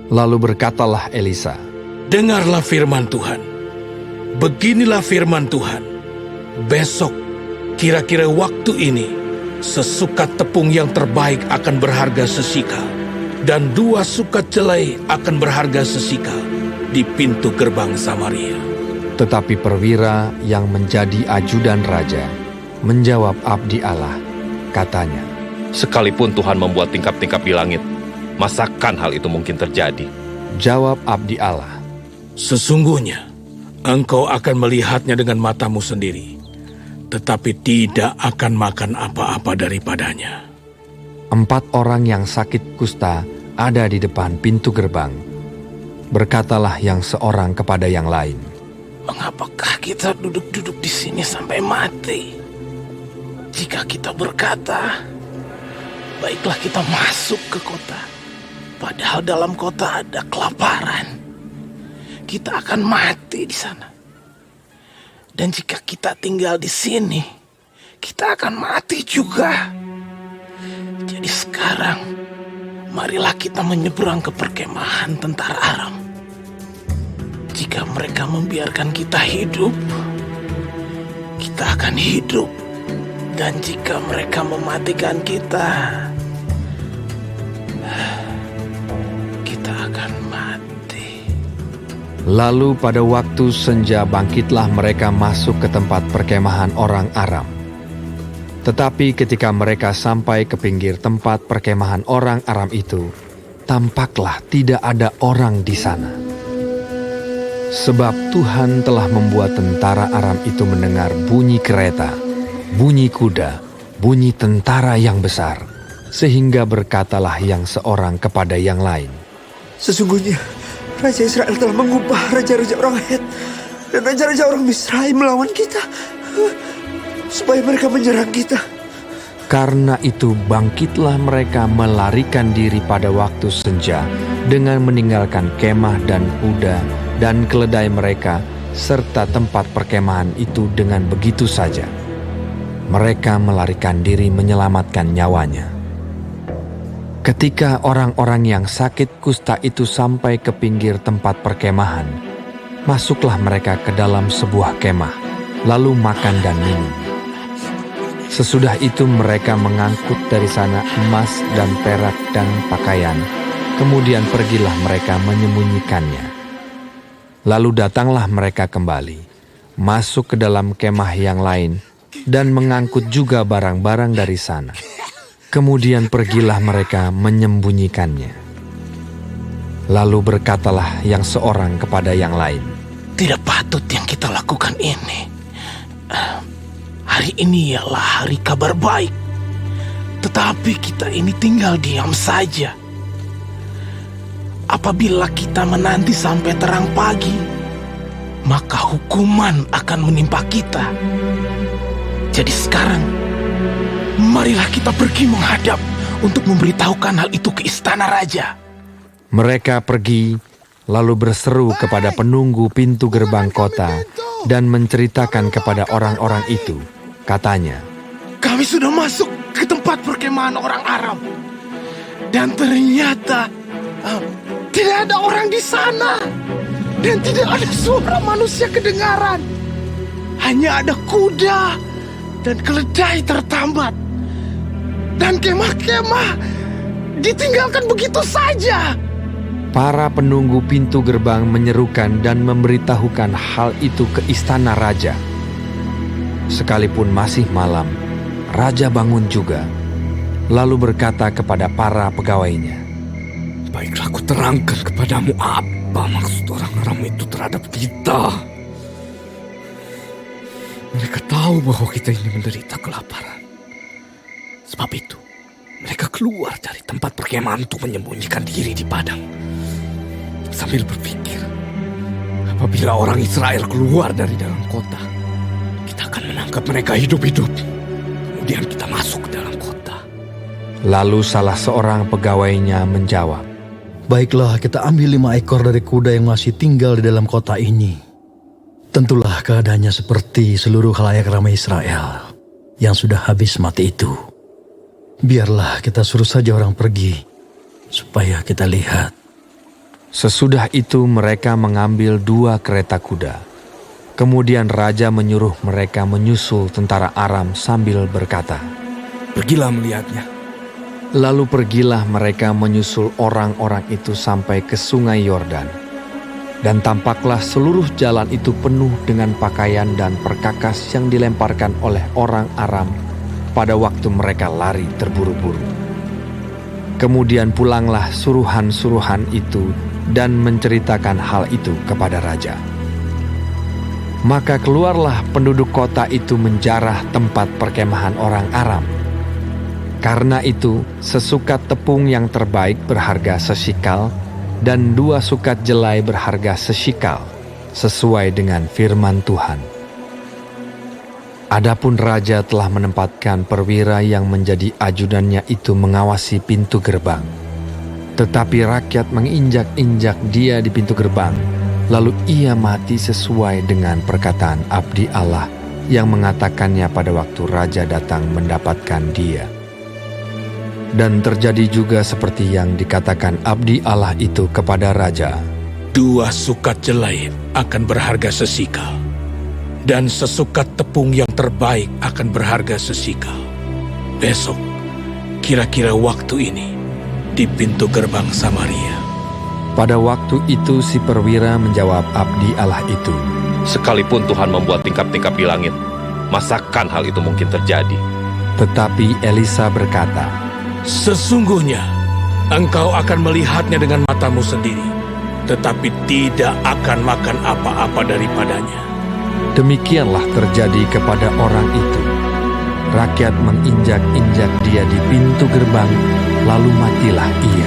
Lalu berkatalah Elisa, "Dengarlah firman Tuhan. Beginilah firman Tuhan. Besok, kira-kira waktu ini, sesukat tepung yang terbaik akan berharga sesikal, dan 2 sukat jelai akan berharga sesikal di pintu gerbang Samaria." Tetapi perwira yang menjadi ajudan raja menjawab abdi Allah, katanya, Sekalipun Tuhan membuat tingkap-tingkap di langit, masakan hal itu mungkin terjadi? Jawab abdi Allah, "Sesungguhnya, engkau akan melihatnya dengan matamu sendiri, tetapi tidak akan makan apa-apa daripadanya." 4 orang yang sakit kusta ada di depan pintu gerbang. Berkatalah yang seorang kepada yang lain, "Mengapakah kita duduk-duduk di sini sampai mati? Jika kita berkata, baiklah kita masuk ke kota, padahal dalam kota ada kelaparan, kita akan mati di sana. Dan jika kita tinggal di sini, kita akan mati juga. Jadi sekarang, marilah kita menyeberang ke perkemahan tentara Aram. Jika mereka membiarkan kita hidup, kita akan hidup. Dan jika mereka mematikan kita, kita akan mati." Lalu pada waktu senja bangkitlah mereka masuk ke tempat perkemahan orang Aram. Tetapi ketika mereka sampai ke pinggir tempat perkemahan orang Aram itu, tampaklah tidak ada orang di sana. Sebab Tuhan telah membuat tentara Aram itu mendengar bunyi kereta, bunyi kuda, bunyi tentara yang besar, sehingga berkatalah yang seorang kepada yang lain, "Sesungguhnya Raja Israel telah mengubah raja-raja orang Het dan raja-raja orang Misraim melawan kita, supaya mereka menyerang kita." Karena itu bangkitlah mereka melarikan diri pada waktu senja dengan meninggalkan kemah dan kuda dan keledai mereka serta tempat perkemahan itu dengan begitu saja. Mereka melarikan diri menyelamatkan nyawanya. Ketika orang-orang yang sakit kusta itu sampai ke pinggir tempat perkemahan, masuklah mereka ke dalam sebuah kemah, lalu makan dan minum. Sesudah itu mereka mengangkut dari sana emas dan perak dan pakaian, kemudian pergilah mereka menyembunyikannya. Lalu datanglah mereka kembali, masuk ke dalam kemah yang lain, dan mengangkut juga barang-barang dari sana. Kemudian pergilah mereka menyembunyikannya. Lalu berkatalah yang seorang kepada yang lain, "Tidak patut yang kita lakukan ini. Hari ini ialah hari kabar baik, tetapi kita ini tinggal diam saja. Apabila kita menanti sampai terang pagi, maka hukuman akan menimpa kita. Jadi sekarang, marilah kita pergi menghadap untuk memberitahukan hal itu ke istana raja." Mereka pergi, lalu berseru kepada penunggu pintu gerbang kota dan menceritakan kepada orang-orang itu. Katanya, "Kami sudah masuk ke tempat perkemahan orang Aram, dan ternyata tidak ada orang di sana, dan tidak ada suara manusia kedengaran. Hanya ada kuda dan keledai tertambat, dan kemah-kemah ditinggalkan begitu saja." para penunggu pintu gerbang menyerukan dan memberitahukan hal itu ke istana raja. Sekalipun masih malam, raja bangun juga, lalu berkata kepada para pegawainya, "Baiklah, aku terangkan kepadamu apa maksud orang Aram itu terhadap kita. Mereka tahu bahwa kita ini menderita kelaparan. Sebab itu, mereka keluar dari tempat perkemahan untuk menyembunyikan diri di padang. Sambil berpikir, apabila orang Israel keluar dari dalam kota, kita akan menangkap mereka hidup-hidup. Kemudian kita masuk ke dalam kota." Lalu salah seorang pegawainya menjawab, "Baiklah, kita ambil 5 ekor dari kuda yang masih tinggal di dalam kota ini. Tentulah keadaannya seperti seluruh khalayak ramai Israel yang sudah habis mati itu. Biarlah kita suruh saja orang pergi, supaya kita lihat Sesudah itu mereka mengambil 2 kereta kuda. Kemudian raja menyuruh mereka menyusul tentara Aram sambil berkata, Pergilah melihatnya. lalu pergilah mereka menyusul orang-orang itu sampai ke sungai Yordan. Dan tampaklah seluruh jalan itu penuh dengan pakaian dan perkakas yang dilemparkan oleh orang Aram pada waktu mereka lari terburu-buru. Kemudian pulanglah suruhan-suruhan itu dan menceritakan hal itu kepada raja. Maka keluarlah penduduk kota itu menjarah tempat perkemahan orang Aram. Karena itu, sesukat tepung yang terbaik berharga sesikal, dan 2 sukat jelai berharga sesikal, sesuai dengan firman Tuhan. Adapun raja telah menempatkan perwira yang menjadi ajudannya itu mengawasi pintu gerbang. Tetapi rakyat menginjak-injak dia di pintu gerbang, lalu ia mati sesuai dengan perkataan abdi Allah yang mengatakannya pada waktu raja datang mendapatkan dia. Dan terjadi juga seperti yang dikatakan abdi Allah itu kepada raja. 2 sukat jelai akan berharga sesikal, dan sesukat tepung yang terbaik akan berharga sesikal. Besok, kira-kira waktu ini, di pintu gerbang Samaria. Pada waktu itu si perwira menjawab abdi Allah itu, Sekalipun Tuhan membuat tingkap-tingkap di langit, masakan hal itu mungkin terjadi? tetapi Elisa berkata, Sesungguhnya, engkau akan melihatnya dengan matamu sendiri, tetapi tidak akan makan apa-apa daripadanya. demikianlah terjadi kepada orang itu. Rakyat menginjak-injak dia di pintu gerbang, lalu matilah ia.